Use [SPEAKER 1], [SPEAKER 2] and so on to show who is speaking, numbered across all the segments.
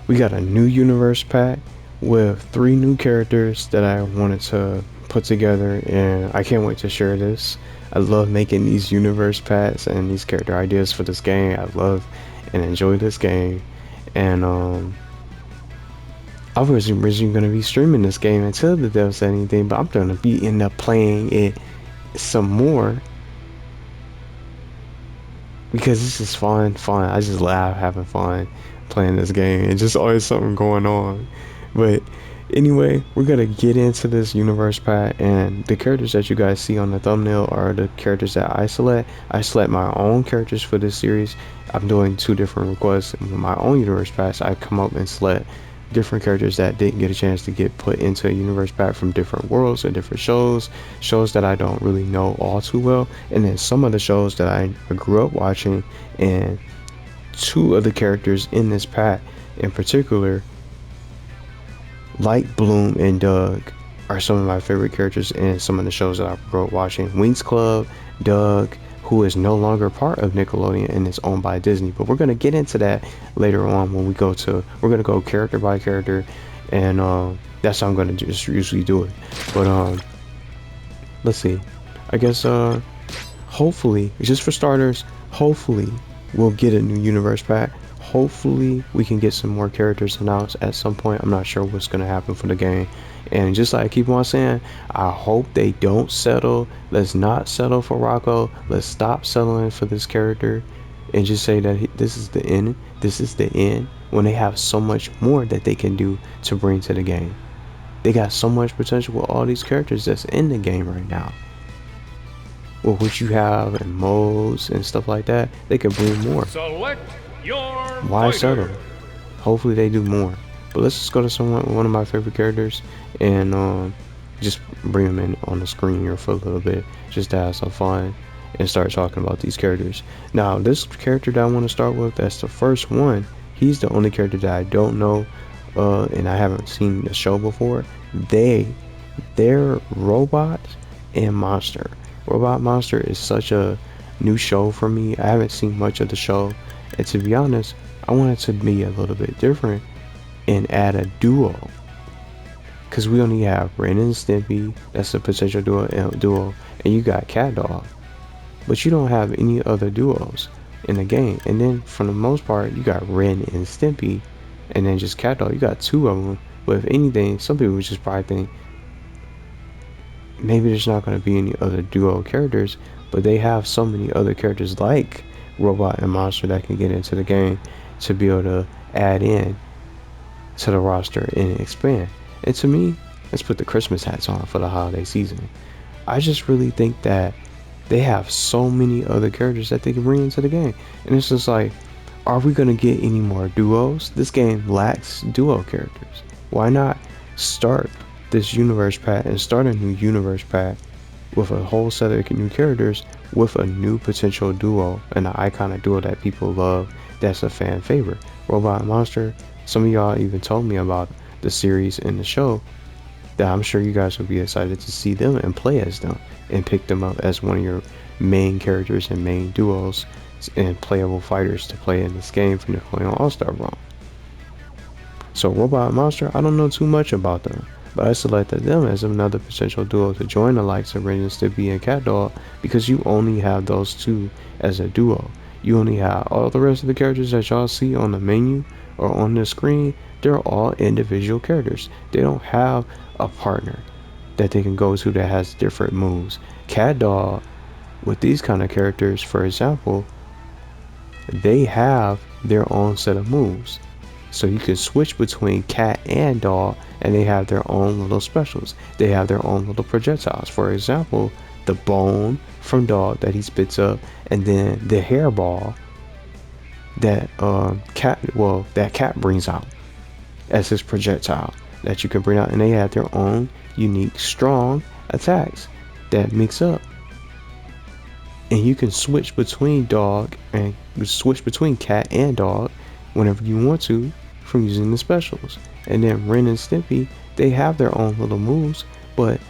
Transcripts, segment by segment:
[SPEAKER 1] We got a new universe pack with 3 new characters that I wanted to put together, and I can't wait to share this. I love making these universe packs and these character ideas for this game. I love and enjoy this game, and I was originally going to be streaming this game until the devs said anything, but I'm going to be end up playing it some more because this is fun. I just laugh having fun playing this game. It's just always something going on. But anyway, we're gonna get into this universe pack, and the characters that you guys see on the thumbnail are the characters that I select. I select my own characters for this series. I'm doing 2 different requests. In my own universe packs, I come up and select different characters that didn't get a chance to get put into a universe pack from different worlds or different shows that I don't really know all too well, and then some of the shows that I grew up watching. And 2 of the characters in this pack in particular, like Bloom and Doug, are some of my favorite characters in some of the shows that I grew up watching. Winx Club, Doug, who is no longer part of Nickelodeon and is owned by Disney. But we're gonna get into that later on when we're gonna go character by character, and that's how I'm gonna just usually do it. But let's see. I guess hopefully, just for starters, hopefully we'll get a new universe pack. Hopefully we can get some more characters announced at some point. I'm not sure what's gonna happen for the game. And just like I keep on saying, I hope they don't settle. Let's not settle for Rocco. Let's stop settling for this character and just say that this is the end. This is the end, when they have so much more that they can do to bring to the game. They got so much potential with all these characters that's in the game right now. With what you have and modes and stuff like that, they could bring more.
[SPEAKER 2] Select your
[SPEAKER 1] Why
[SPEAKER 2] fighter.
[SPEAKER 1] settle? Hopefully they do more. But let's just go to one of my favorite characters and just bring them in on the screen here for a little bit, just to have some fun and start talking about these characters. Now, this character that I want to start with, that's the first one. He's the only character that I don't know, and I haven't seen the show before. They're Robot and Monster. Robot Monster is such a new show for me. I haven't seen much of the show, and to be honest, I want it to be a little bit different and add a duo, because we only have Ren and Stimpy. That's a potential duo, and you got Cat Dog, but you don't have any other duos in the game. And then for the most part, you got Ren and Stimpy, and then just Cat Dog. You got 2 of them. But if anything, some people would just probably think maybe there's not going to be any other duo characters, but they have so many other characters like Robot and Monster that can get into the game to be able to add in to the roster and expand. And to me, let's put the Christmas hats on for the holiday season. I just really think that they have so many other characters that they can bring into the game, and it's just like, are we gonna get any more duos? This game lacks duo characters. Why not start this universe pack and start a new universe pack with a whole set of new characters with a new potential duo and an iconic duo that people love, that's a fan favorite. Robot and Monster, some of y'all even told me about the series and the show, that I'm sure you guys would be excited to see them and play as them and pick them up as one of your main characters and main duos and playable fighters to play in this game for Nickelodeon All-Star Brawl. So Robot and Monster, I don't know too much about them, but I selected them as another potential duo to join the likes of Ren and Stimpy and Cat Dog, because you only have those 2 as a duo. You only have all the rest of the characters that y'all see on the menu or on the screen. They're all individual characters. They don't have a partner that they can go to that has different moves. Cat Dog, with these kind of characters, for example, they have their own set of moves. So you can switch between Cat and Dog, and they have their own little specials. They have their own little projectiles. For example, the bone from Dog that he spits up, and then the hairball that Cat brings out as his projectile that you can bring out, and they have their own unique strong attacks that mix up. And you can switch between Cat and Dog whenever you want to from using the specials. And then Ren and Stimpy, they have their own little moves, but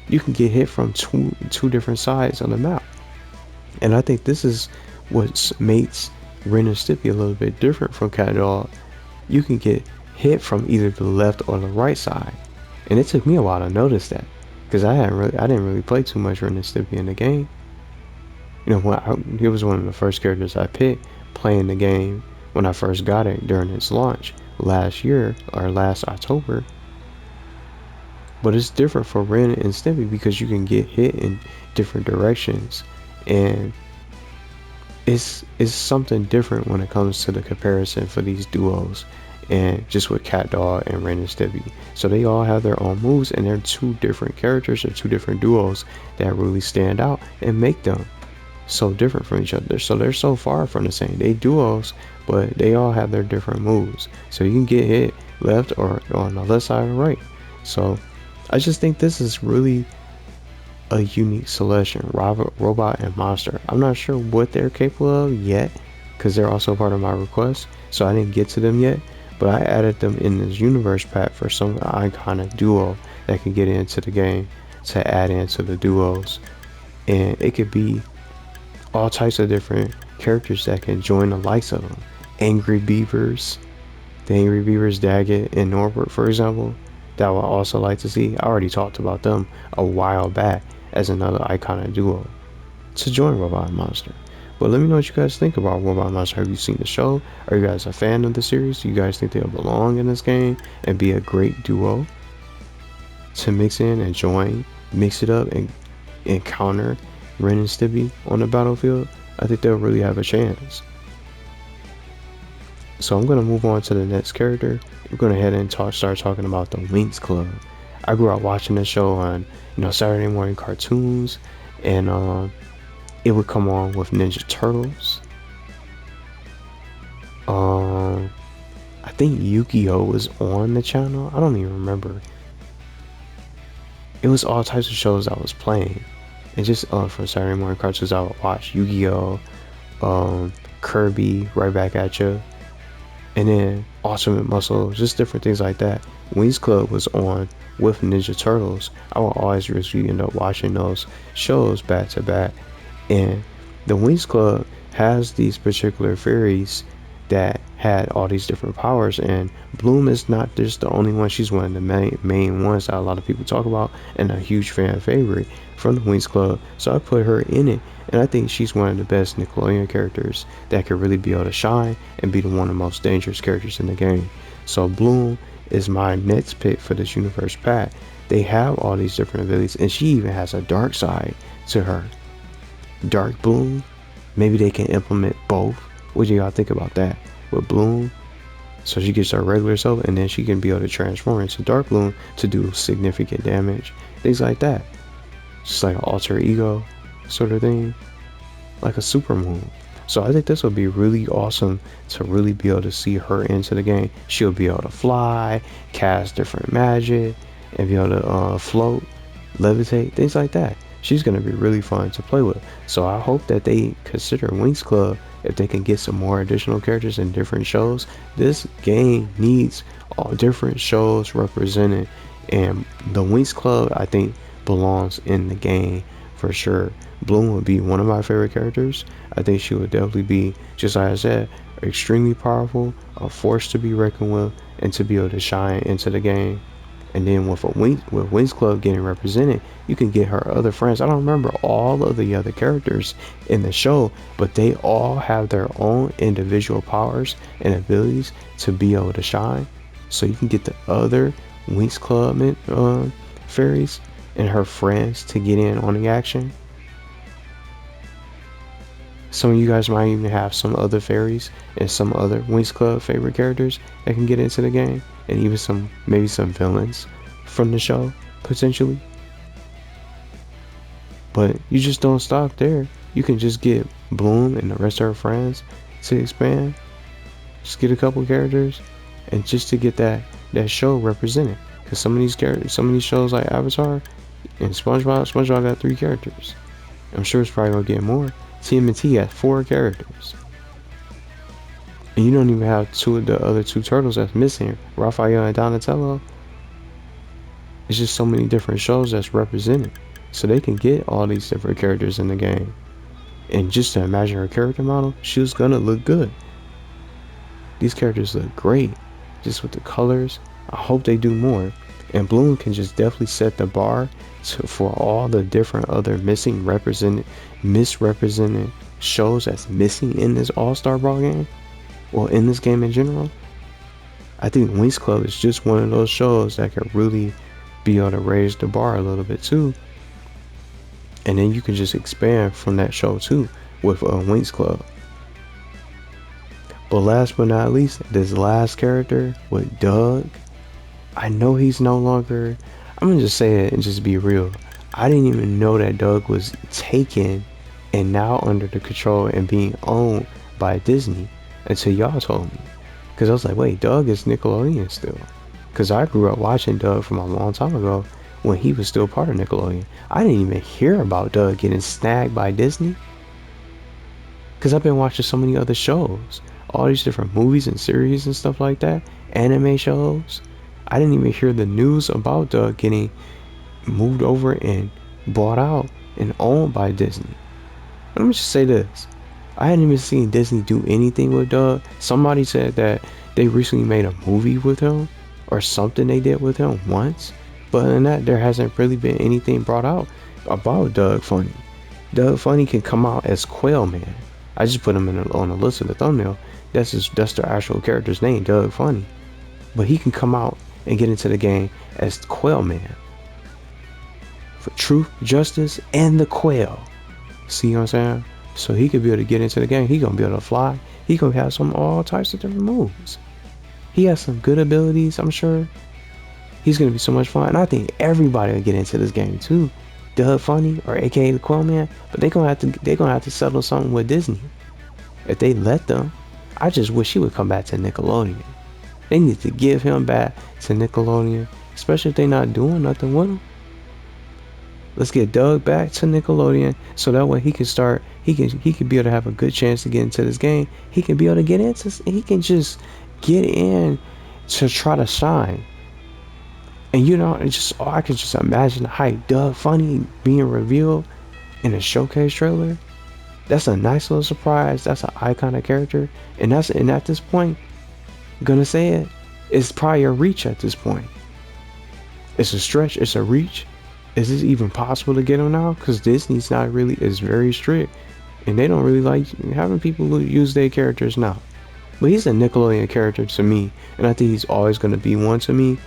[SPEAKER 1] you can get hit from two different sides of the map. And I think this is what makes Ren and Stimpy a little bit different from Cat Dog. You can get hit from either the left or the right side. And it took me a while to notice that, because I didn't really play too much Ren and Stimpy in the game. You know, he was one of the first characters I picked playing the game when I first got it during its launch last year, or last October. But it's different for Ren and Stimpy because you can get hit in different directions, and it's something different when it comes to the comparison for these duos, and just with Cat Dog and Ren and Stimpy. So they all have their own moves, and they're two different characters or two different duos that really stand out and make them so different from each other. So they're so far from the same. They duos, but they all have their different moves. So you can get hit left or on the left side or right. So I just think this is really a unique selection, robot and monster. I'm not sure what they're capable of yet, because they're also part of my request, so I didn't get to them yet, but I added them in this universe pack for some iconic duo that can get into the game to add into the duos. And it could be all types of different characters that can join the likes of them. Angry Beavers, the Angry Beavers, Daggett and Norbert, for example, that I would also like to see. I already talked about them a while back as another iconic duo to join Robot and Monster. But let me know what you guys think about Robot and Monster. Have you seen the show? Are you guys a fan of the series? Do you guys think they'll belong in this game and be a great duo to mix in and join, mix it up and encounter Ren and Stimpy on the battlefield? I think they'll really have a chance. So I'm going to move on to the next character. We're going to head and start talking about the Winx Club. I grew up watching this show on, Saturday morning cartoons, and it would come on with Ninja Turtles. I think Yu-Gi-Oh was on the channel. I don't even remember. It was all types of shows I was playing, and just for Saturday morning cartoons I would watch Yu-Gi-Oh, Kirby, Right Back at Ya, and then Ultimate Muscle, just different things like that. Winx Club was on with Ninja Turtles. I will always usually end up watching those shows back to back. And the Winx Club has these particular fairies that had all these different powers, and Bloom is not just the only one. She's one of the main ones that a lot of people talk about, and a huge fan favorite from the Winx Club. So I put her in it, and I think she's one of the best Nickelodeon characters that could really be able to shine and be one of the most dangerous characters in the game. So Bloom is my next pick for this universe pack. They have all these different abilities, and she even has a dark side to her. Dark Bloom, maybe they can implement both. What do y'all think about that with Bloom? So she gets her regular self, and then she can be able to transform into Dark Bloom to do significant damage, things like that. Just like an alter ego sort of thing, like a super move. So I think this would be really awesome to really be able to see her into the game. She'll be able to fly, cast different magic, and be able to float, levitate, things like that. She's going to be really fun to play with. So I hope that they consider Winx Club if they can get some more additional characters in different shows. This game needs all different shows represented, and the Winx Club, I think, belongs in the game for sure. Bloom would be one of my favorite characters. I think she would definitely be, just like I said, extremely powerful, a force to be reckoned with, and to be able to shine into the game. And then with Winx Club getting represented, you can get her other friends. I don't remember all of the other characters in the show, but they all have their own individual powers and abilities to be able to shine. So you can get the other Winx Club fairies and her friends to get in on the action. Some of you guys might even have some other fairies and some other Winx Club favorite characters that can get into the game, and even maybe some villains from the show potentially. But you just don't stop there. You can just get Bloom and the rest of her friends to expand. Just get a couple characters, and just to get that show represented. Because some of these shows like Avatar and SpongeBob got 3 characters. I'm sure it's probably gonna get more. TMNT has 4 characters. And you don't even have 2 of the other 2 turtles that's missing, Raphael and Donatello. It's just so many different shows that's represented. So they can get all these different characters in the game. And just to imagine her character model, she was gonna look good. These characters look great. just with the colors. I hope they do more. And Bloom can just definitely set the bar for all the different other misrepresented shows that's missing in this All-Star Brawl game, or in this game in general. I think Winx Club is just one of those shows that can really be able to raise the bar a little bit too. And then you can just expand from that show too with Winx Club. But last but not least, this last character with Doug. I know he's no longer, I'm gonna just say it and just be real. I didn't even know that Doug was taken and now under the control and being owned by Disney until y'all told me. Because I was like, wait, Doug is Nickelodeon still. Because I grew up watching Doug from a long time ago when he was still part of Nickelodeon. I didn't even hear about Doug getting snagged by Disney. Because I've been watching so many other shows. All these different movies and series and stuff like that. Anime shows. I didn't even hear the news about Doug getting moved over and bought out and owned by Disney. Let me just say this. I hadn't even seen Disney do anything with Doug. Somebody said that they recently made a movie with him or something they did with him once. But other than that, there hasn't really been anything brought out about Doug Funnie. Doug Funnie can come out as Quail Man. I just put him on the list of the thumbnail. That's the actual character's name, Doug Funnie. But he can come out and get into the game as Quail Man. For truth, justice, and the quail. See what I'm saying? So he could be able to get into the game. He gonna be able to fly. He gonna have all types of different moves. He has some good abilities, I'm sure. He's gonna be so much fun. And I think everybody will get into this game too. Doug Funnie, or aka the Quail Man. But they're gonna have to settle something with Disney. If they let them. I just wish he would come back to Nickelodeon. They need to give him back to Nickelodeon. Especially if they're not doing nothing with him. Let's get Doug back to Nickelodeon so that way he can start. He can be able to have a good chance to get into this game. He can be able to get into. He can just get in to try to shine. And I can just imagine the hype. Doug Funnie being revealed in a showcase trailer. That's a nice little surprise. That's an iconic character, and at this point, I'm gonna say it, it's probably a reach at this point. It's a stretch. It's a reach. Is this even possible to get him now? Because Disney's is very strict, and they don't really like having people use their characters now. But he's a Nickelodeon character to me, and I think he's always going to be one to me.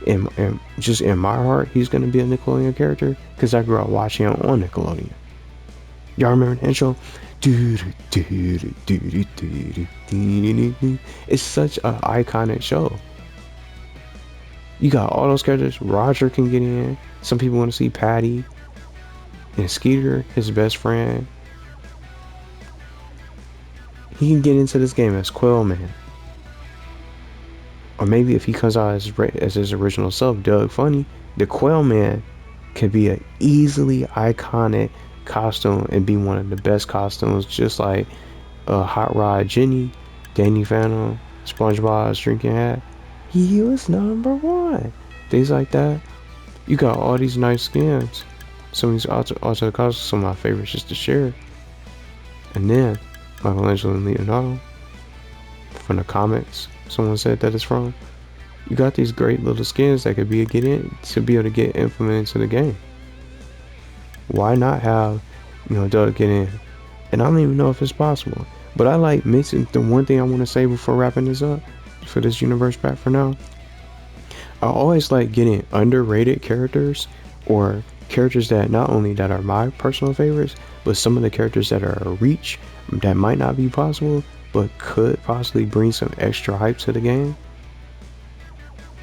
[SPEAKER 1] And just in my heart, he's going to be a Nickelodeon character because I grew up watching him on Nickelodeon. Y'all remember the intro? It's such an iconic show. You got all those characters. Roger can get in. Some people want to see Patty and Skeeter, his best friend. He can get into this game as Quail Man. Or maybe if he comes out as his original self, Doug Funnie, the Quail Man could be an easily iconic costume and be one of the best costumes, just like Hot Rod Jenny, Danny Phantom, SpongeBob's drinking hat. He was number one. Things like that. You got all these nice skins. Some of these alternate costumes, some of my favorites just to share. And then Michelangelo and Leonardo from the comics. Someone said that it's from. You got these great little skins that could be able to get implemented into the game. Why not have Doug get in? And I don't even know if it's possible. But I like mixing. The one thing I want to say before wrapping this up for this universe pack for now, I always like getting underrated characters or characters that not only that are my personal favorites, but some of the characters that are a reach that might not be possible but could possibly bring some extra hype to the game.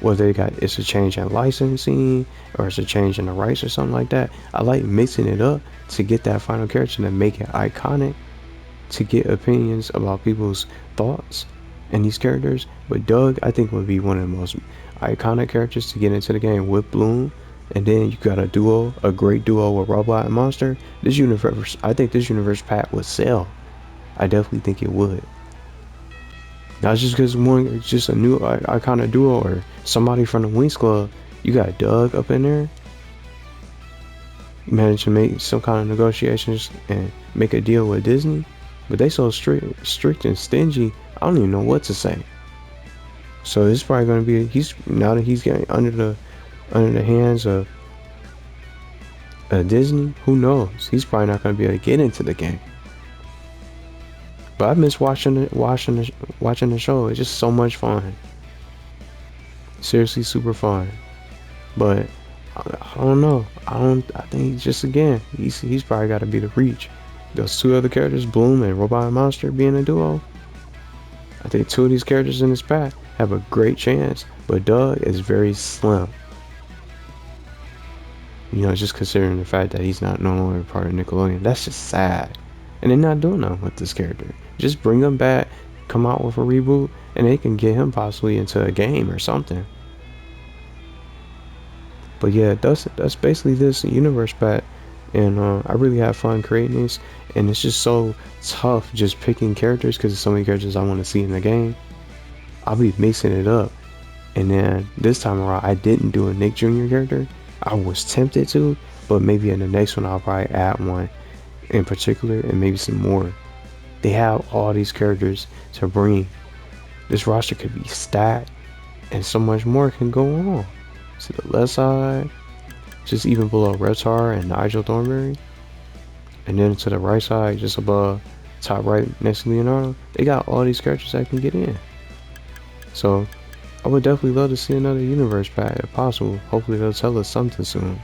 [SPEAKER 1] Whether it's a change in licensing or it's a change in the rights or something like that. I like mixing it up to get that final character to make it iconic, to get opinions about people's thoughts and these characters. But Doug, I think, would be one of the most iconic characters to get into the game with Bloom. And then you got a great duo with Robot and Monster. I think this universe pack would sell. I definitely think it would. Not just because it's just a new iconic duo or somebody from the Winx Club. You got Doug up in there. You managed to make some kind of negotiations and make a deal with Disney. But they so strict and stingy, I don't even know what to say. So this is probably gonna be now that he's getting under the hands of Disney. Who knows? He's probably not gonna be able to get into the game. But I miss watching the show. It's just so much fun. Seriously, super fun. But I don't know. I think just again, he's probably got to be the reach. Those two other characters, Bloom and Robot and Monster, being a duo. I think two of these characters in this pack have a great chance, but Doug is very slim. You know, just considering the fact that he's not no longer part of Nickelodeon, that's just sad. And they're not doing nothing with this character. Just bring him back, come out with a reboot, and they can get him possibly into a game or something. But yeah, that's basically this universe pack, and I really have fun creating this. And it's just so tough just picking characters because there's so many characters I want to see in the game. I'll be mixing it up, and then this time around I didn't do a Nick Jr. character. I was tempted to, but maybe in the next one I'll probably add one in particular and maybe some more. They have all these characters to bring. This roster could be stacked, and so much more can go on. To the left side, just even below Reptar and Nigel Thornberry, and then to the right side, just above top right next to Leonardo, they got all these characters that can get in. So I would definitely love to see another universe pack if possible. Hopefully they'll tell us something soon.